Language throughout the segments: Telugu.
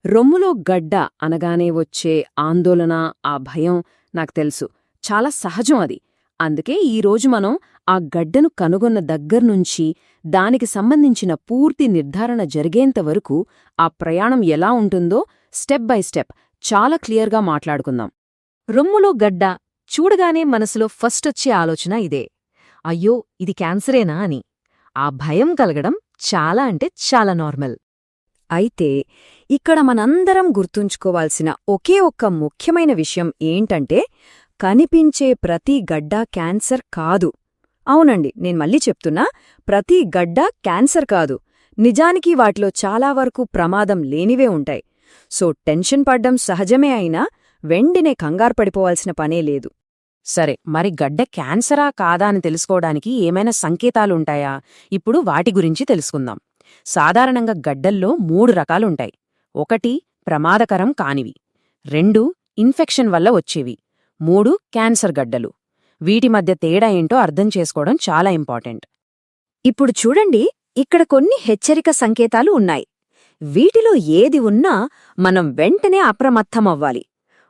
రొమ్ములో గడ్డ అనగానే వచ్చే ఆందోళన, ఆ భయం నాకు తెలుసు. చాలా సహజం అది. అందుకే ఈరోజు మనం ఆ గడ్డను కనుగొన్న దగ్గర్నుంచి దానికి సంబంధించిన పూర్తి నిర్ధారణ జరిగేంతవరకు ఆ ప్రయాణం ఎలా ఉంటుందో స్టెప్ బై స్టెప్ చాలా క్లియర్గా మాట్లాడుకుందాం. రొమ్ములో గడ్డ చూడగానే మనసులో ఫస్టొచ్చే ఆలోచన ఇదే. అయ్యో, ఇది క్యాన్సరేనా అని. ఆ భయం కలగడం చాలా అంటే చాలా నార్మల్. అయితే ఇక్కడ మనందరం గుర్తుంచుకోవాల్సిన ఒకే ఒక్క ముఖ్యమైన విషయం ఏంటంటే, కనిపించే ప్రతి గడ్డ క్యాన్సర్ కాదు. అవునండి, నేను మళ్ళీ చెప్తున్నా, ప్రతి గడ్డ క్యాన్సర్ కాదు. నిజానికి వాటిలో చాలా వరకు ప్రమాదం లేనివే ఉంటాయి. సో టెన్షన్ పడ్డం సహజమే అయినా వెంటనే కంగారుపడిపోవాల్సిన పనే లేదు. సరే, మరి గడ్డ క్యాన్సరా కాదా అని తెలుసుకోవడానికి ఏమైనా సంకేతాలుంటాయా? ఇప్పుడు వాటి గురించి తెలుసుకుందాం. సాధారణంగా గడ్డల్లో 3 రకాలుంటాయి. 1 ప్రమాదకరం కానివి, 2 ఇన్ఫెక్షన్ వల్ల వచ్చేవి, 3 క్యాన్సర్ గడ్డలు. వీటి మధ్య తేడా ఏంటో అర్థం చేసుకోవడం చాలా ఇంపార్టెంట్. ఇప్పుడు చూడండి, ఇక్కడ కొన్ని హెచ్చరిక సంకేతాలు ఉన్నాయి. వీటిలో ఏది ఉన్నా మనం వెంటనే అప్రమత్తమవ్వాలి.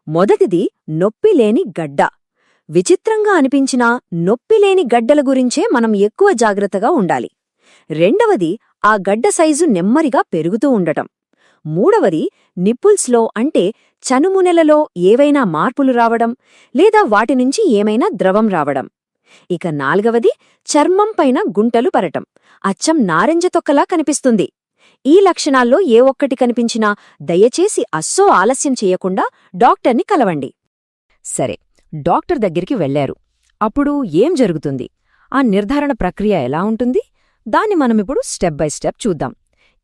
మొదటిది నొప్పిలేని గడ్డ. విచిత్రంగా అనిపించినా నొప్పిలేని గడ్డల గురించే మనం ఎక్కువ జాగ్రత్తగా ఉండాలి. రెండవది ఆ గడ్డ సైజు నెమ్మదిగా పెరుగుతూ ఉండటం. మూడవది నిప్పుల్స్లో అంటే చనుమునెలలో ఏవైనా మార్పులు రావడం, లేదా వాటినుంచి ఏమైనా ద్రవం రావడం. ఇక నాల్గవది చర్మం పైన గుంటలు పరటం, అచ్చం నారింజ తొక్కలా కనిపిస్తుంది. ఈ లక్షణాల్లో ఏ ఒక్కటి కనిపించినా దయచేసి అస్సో ఆలస్యం చెయ్యకుండా డాక్టర్ని కలవండి. సరే, డాక్టర్ దగ్గరికి వెళ్లారు. అప్పుడు ఏం జరుగుతుంది? ఆ నిర్ధారణ ప్రక్రియ ఎలా ఉంటుంది? దాన్ని మనమిప్పుడు స్టెప్ బై స్టెప్ చూద్దాం.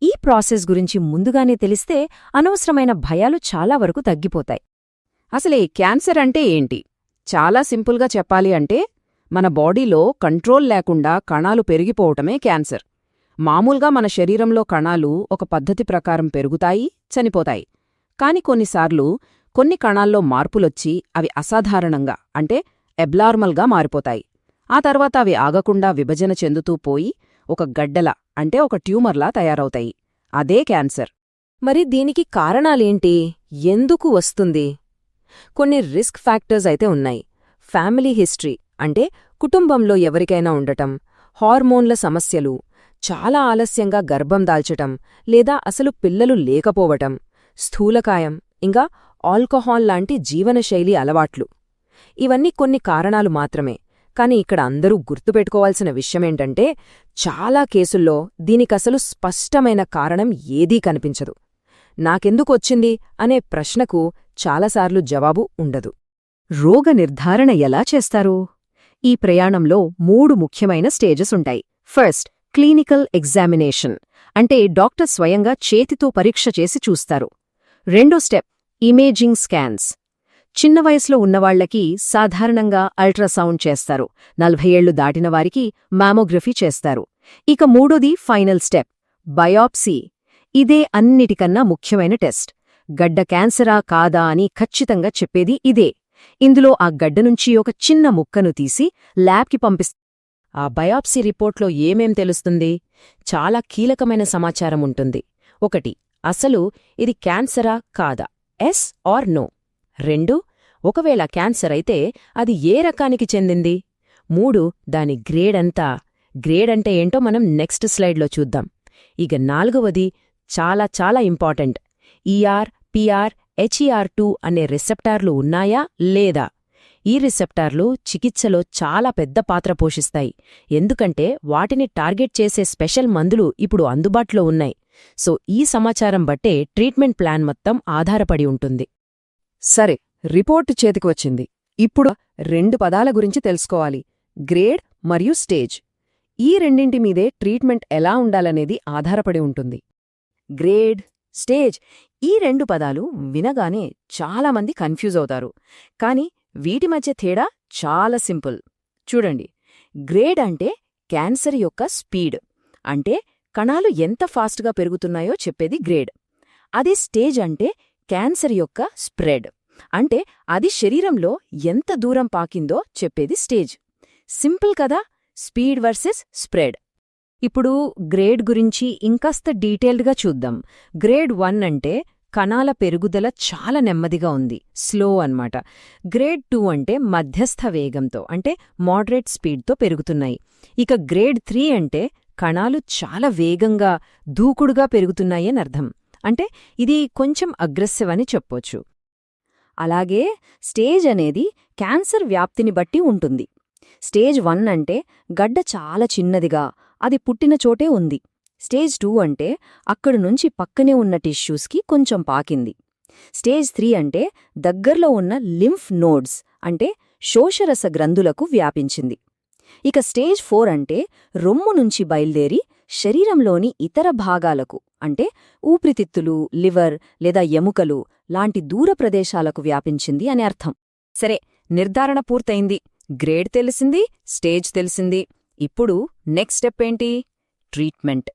ఈ ప్రాసెస్ గురించి ముందుగానే తెలిస్తే అనవసరమైన భయాలు చాలా వరకు తగ్గిపోతాయి. అసలే క్యాన్సర్ అంటే ఏంటి? చాలా సింపుల్గా చెప్పాలి అంటే, మన బాడీలో కంట్రోల్ లేకుండా కణాలు పెరిగిపోవటమే క్యాన్సర్. మామూలుగా మన శరీరంలో కణాలు ఒక పద్ధతి ప్రకారం పెరుగుతాయి, చనిపోతాయి. కాని కొన్నిసార్లు కొన్ని కణాల్లో మార్పులొచ్చి అవి అసాధారణంగా అంటే ఎబ్నార్మల్గా మారిపోతాయి. ఆ తర్వాత అవి ఆగకుండా విభజన చెందుతూ పోయి ఒక గడ్డల అంటే ఒక ట్యూమర్లా తయారవుతాయి. అదే క్యాన్సర్. మరి దీనికి కారణాలేంటి? ఎందుకు వస్తుంది? కొన్ని రిస్క్ ఫ్యాక్టర్స్ అయితే ఉన్నాయి. ఫ్యామిలీ హిస్టరీ అంటే కుటుంబంలో ఎవరికైనా ఉండటం, హార్మోన్ల సమస్యలు, చాలా ఆలస్యంగా గర్భం దాల్చటం లేదా అసలు పిల్లలు లేకపోవటం, స్థూలకాయం, ఇంకా ఆల్కహాల్ లాంటి జీవనశైలి అలవాట్లు. ఇవన్నీ కొన్ని కారణాలు మాత్రమే. కాని ఇక్కడ అందరూ గుర్తుపెట్టుకోవాల్సిన విషయమేంటంటే, చాలా కేసుల్లో దీనికసలు స్పష్టమైన కారణం ఏదీ కనిపించదు. నాకెందుకొచ్చింది అనే ప్రశ్నకు చాలాసార్లు జవాబు ఉండదు. రోగ నిర్ధారణ ఎలా చేస్తారు? ఈ ప్రయాణంలో 3 ముఖ్యమైన స్టేజెస్ ఉంటాయి. ఫస్ట్, క్లినికల్ ఎగ్జామినేషన్ అంటే డాక్టర్ స్వయంగా చేతితో పరీక్ష చేసి చూస్తారు. రెండో స్టెప్, ఇమేజింగ్ స్కాన్స్. చిన్న వయసులో ఉన్నవాళ్లకి సాధారణంగా అల్ట్రాసౌండ్ చేస్తారు. 40 ఏళ్లు దాటిన వారికి మామోగ్రఫీ చేస్తారు. ఇక మూడోది ఫైనల్ స్టెప్, బయాప్సీ. ఇదే అన్నిటికన్నా ముఖ్యమైన టెస్ట్. గడ్డ క్యాన్సరా కాదా అని ఖచ్చితంగా చెప్పేది ఇదే. ఇందులో ఆ గడ్డనుంచి ఒక చిన్న ముక్కను తీసి ల్యాబ్కి పంపిస్తారు. ఆ బయాప్సీ రిపోర్ట్లో ఏమేం తెలుస్తుంది? చాలా కీలకమైన సమాచారం ఉంటుంది. 1 అసలు ఇది క్యాన్సరా కాదా, ఎస్ ఆర్ నో. 2 ఒకవేళ క్యాన్సర్ అయితే అది ఏ రకానికి చెందింది. 3 దాని గ్రేడ్ ఎంత. గ్రేడ్ అంటే ఏంటో మనం నెక్స్ట్ స్లైడ్లో చూద్దాం. ఇక 4వది చాలా చాలా ఇంపార్టెంట్, ఈఆర్, పిఆర్, హెచ్ఈఆర్2 అనే రిసెప్టార్లు ఉన్నాయా లేదా. ఈ రిసెప్టార్లు చికిత్సలో చాలా పెద్ద పాత్ర పోషిస్తాయి. ఎందుకంటే వాటిని టార్గెట్ చేసే స్పెషల్ మందులు ఇప్పుడు అందుబాటులో ఉన్నాయి. సో ఈ సమాచారం బట్టే ట్రీట్మెంట్ ప్లాన్ మొత్తం ఆధారపడి ఉంటుంది. సరే, రిపోర్టు చేతికి వచ్చింది. ఇప్పుడు 2 పదాల గురించి తెలుసుకోవాలి, గ్రేడ్ మరియు స్టేజ్. ఈ రెండింటి మీదే ట్రీట్మెంట్ ఎలా ఉండాలనేది ఆధారపడి ఉంటుంది. గ్రేడ్, స్టేజ్ ఈ 2 పదాలు వినగానే చాలామంది కన్ఫ్యూజ్ అవుతారు. కాని వీటి మధ్య తేడా చాలా సింపుల్. చూడండి, గ్రేడ్ అంటే క్యాన్సర్ యొక్క స్పీడ్, అంటే కణాలు ఎంత ఫాస్ట్గా పెరుగుతున్నాయో చెప్పేది గ్రేడ్. అదే స్టేజ్ అంటే క్యాన్సర్ యొక్క స్ప్రెడ్, అంటే అది శరీరంలో ఎంత దూరం పాకిందో చెప్పేది స్టేజ్. సింపుల్ కదా, స్పీడ్ వర్సెస్ స్ప్రెడ్. ఇప్పుడు గ్రేడ్ గురించి ఇంకాస్త డీటెయిల్డ్గా చూద్దాం. గ్రేడ్ 1 అంటే కణాల పెరుగుదల చాలా నెమ్మదిగా ఉంది, స్లో అన్నమాట. గ్రేడ్ 2 అంటే మధ్యస్థ వేగంతో, అంటే మోడరేట్ స్పీడ్తో పెరుగుతున్నాయి. ఇక గ్రేడ్ 3 అంటే కణాలు చాలా వేగంగా, దూకుడుగా పెరుగుతున్నాయి అని అర్థం. అంటే ఇది కొంచెం అగ్రెసివ్ అని చెప్పొచ్చు. అలాగే స్టేజ్ అనేది క్యాన్సర్ వ్యాప్తిని బట్టి ఉంటుంది. స్టేజ్ 1 అంటే గడ్డ చాలా చిన్నదిగా, అది పుట్టిన చోటే ఉంది. స్టేజ్ 2 అంటే అక్కడి నుంచి పక్కనే ఉన్న టిష్యూస్కి కొంచెం పాకింది. స్టేజ్ 3 అంటే దగ్గర్లో ఉన్న లింఫ్ నోడ్స్, అంటే శోషరస గ్రంథులకు వ్యాపించింది. ఇక స్టేజ్ 4 అంటే రొమ్ము నుంచి బయల్దేరి శరీరంలోని ఇతర భాగాలకు, అంటే ఊపిరితిత్తులు, లివర్ లేదా ఎముకలు లాంటి దూర ప్రదేశాలకు వ్యాపించింది అని అర్థం. సరే, నిర్ధారణ పూర్తయింది. గ్రేడ్ తెలిసింది, స్టేజ్ తెలిసింది. ఇప్పుడు నెక్స్ట్ స్టెప్ ఏంటి? ట్రీట్మెంట్.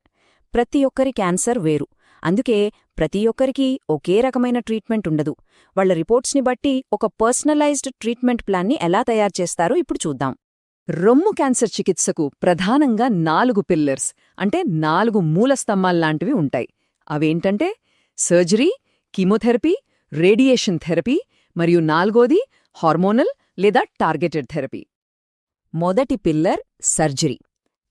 ప్రతి ఒక్కరి క్యాన్సర్ వేరు, అందుకే ప్రతి ఒక్కరికి ఒకే రకమైన ట్రీట్మెంట్ ఉండదు. వాళ్ల రిపోర్ట్స్ని బట్టి ఒక పర్సనలైజ్డ్ ట్రీట్మెంట్ ప్లాన్ని ఎలా తయారు చేస్తారో ఇప్పుడు చూద్దాం. రొమ్ము క్యాన్సర్ చికిత్సకు ప్రధానంగా 4 పిల్లర్స్, అంటే 4 మూలస్తంభాల్లాంటివి ఉంటాయి. అవేంటంటే సర్జరీ, కీమోథెరపీ, రేడియేషన్ థెరపీ మరియు 4వది హార్మోనల్ లేదా టార్గెటెడ్ థెరపీ. మొదటి పిల్లర్ సర్జరీ.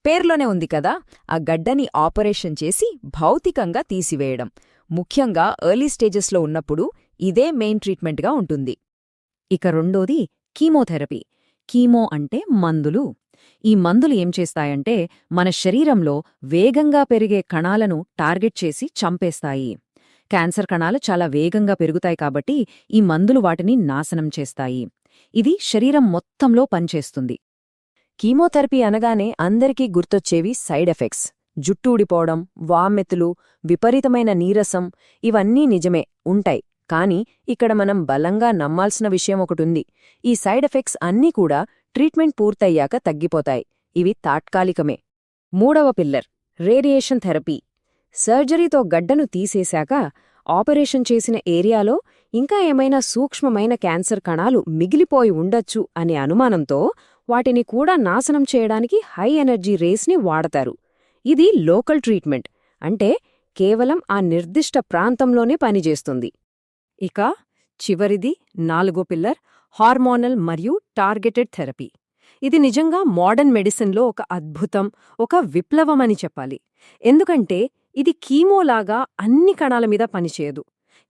పేర్లోనే ఉంది కదా, ఆ గడ్డని ఆపరేషన్ చేసి భౌతికంగా తీసివేయడం. ముఖ్యంగా ఎర్లీ స్టేజెస్లో ఉన్నప్పుడు ఇదే మెయిన్ ట్రీట్మెంట్గా ఉంటుంది. ఇక రెండోది కీమోథెరపీ. కీమో అంటే మందులు. ఈ మందులు ఏం చేస్తాయంటే మన శరీరంలో వేగంగా పెరిగే కణాలను టార్గెట్ చేసి చంపేస్తాయి. క్యాన్సర్ కణాలు చాలా వేగంగా పెరుగుతాయి కాబట్టి ఈ మందులు వాటిని నాశనం చేస్తాయి. ఇది శరీరం మొత్తంలో పనిచేస్తుంది. కీమోథెరపీ అనగానే అందరికీ గుర్తొచ్చేవి సైడ్ ఎఫెక్ట్స్. జుట్టు ఊడిపోవడం, వామెత్తులు, విపరీతమైన నీరసం, ఇవన్నీ నిజమే ఉంటాయి. కానీ ఇక్కడ మనం బలంగా నమ్మాల్సిన విషయం ఒకటుంది. ఈ సైడ్ ఎఫెక్ట్స్ అన్నీ కూడా ట్రీట్మెంట్ పూర్తయ్యాక తగ్గిపోతాయి. ఇవి తాత్కాలికమే. మూడవ పిల్లర్ రేడియేషన్ థెరపీ. సర్జరీతో గడ్డను తీసేశాక ఆపరేషన్ చేసిన ఏరియాలో ఇంకా ఏమైనా సూక్ష్మమైన క్యాన్సర్ కణాలు మిగిలిపోయి ఉండొచ్చు అనే అనుమానంతో వాటిని కూడా నాశనం చేయడానికి హై ఎనర్జీ రేస్ని వాడతారు. ఇది లోకల్ ట్రీట్మెంట్, అంటే కేవలం ఆ నిర్దిష్ట ప్రాంతంలోనే పనిచేస్తుంది. ఇక చివరిది 4వ పిల్లర్ హార్మోనల్ మరియు టార్గెటెడ్ థెరపీ. ఇది నిజంగా మోడర్న్ మెడిసిన్లో ఒక అద్భుతం, ఒక విప్లవమని చెప్పాలి. ఎందుకంటే ఇది కీమోలాగా అన్ని కణాల మీద పనిచేయదు.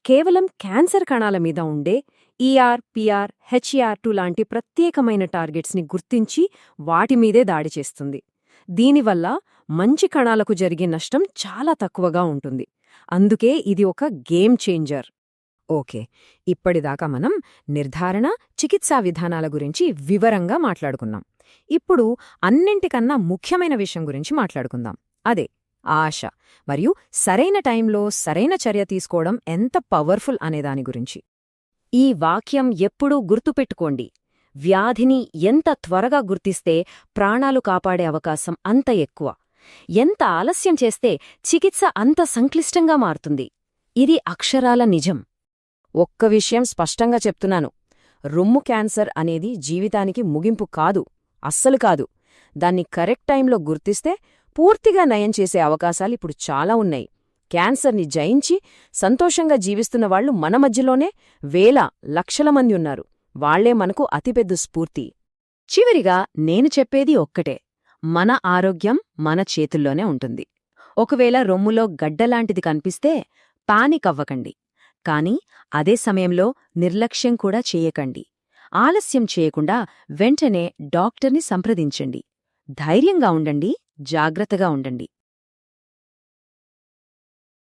కేవలం క్యాన్సర్ కణాల మీద ఉండే ఈఆర్, పిఆర్, హెచ్ఈఆర్2 లాంటి ప్రత్యేకమైన టార్గెట్స్ని గుర్తించి వాటిమీదే దాడి చేస్తుంది. దీనివల్ల మంచి కణాలకు జరిగే నష్టం చాలా తక్కువగా ఉంటుంది. అందుకే ఇది ఒక గేమ్ చేంజర్. ఓకే, ఇప్పటిదాకా మనం నిర్ధారణ, చికిత్సా విధానాల గురించి వివరంగా మాట్లాడుకున్నాం. ఇప్పుడు అన్నింటికన్నా ముఖ్యమైన విషయం గురించి మాట్లాడుకుందాం. అదే ఆశ, మరియు సరైన టైంలో సరైన చర్య తీసుకోవడం ఎంత పవర్ఫుల్ అనేదాని గురించి. ఈ వాక్యం ఎప్పుడూ గుర్తుపెట్టుకోండి. వ్యాధిని ఎంత త్వరగా గుర్తిస్తే ప్రాణాలు కాపాడే అవకాశం అంత ఎక్కువ. ఎంత ఆలస్యం చేస్తే చికిత్స అంత సంక్లిష్టంగా మారుతుంది. ఇది అక్షరాల నిజం. ఒక్క విషయం స్పష్టంగా చెప్తున్నాను, రొమ్ము క్యాన్సర్ అనేది జీవితానికి ముగింపు కాదు, అస్సలు కాదు. దాన్ని కరెక్ట్ టైంలో గుర్తిస్తే పూర్తిగా నయం చేసే అవకాశాలిప్పుడు చాలా ఉన్నాయి. క్యాన్సర్ని జయించి సంతోషంగా జీవిస్తున్న వాళ్లు మన మధ్యలోనే వేల, లక్షల మంది ఉన్నారు. వాళ్లే మనకు అతిపెద్ద స్ఫూర్తి. చివరిగా నేను చెప్పేది ఒక్కటే, మన ఆరోగ్యం మన చేతుల్లోనే ఉంటుంది. ఒకవేళ రొమ్ములో గడ్డలాంటిది కనిపిస్తే పానిక్ అవ్వకండి. కానీ అదే సమయంలో నిర్లక్ష్యం కూడా చేయకండి. ఆలస్యం చేయకుండా వెంటనే డాక్టర్ని సంప్రదించండి. ధైర్యంగా ఉండండి, జాగ్రత్తగా ఉండండి.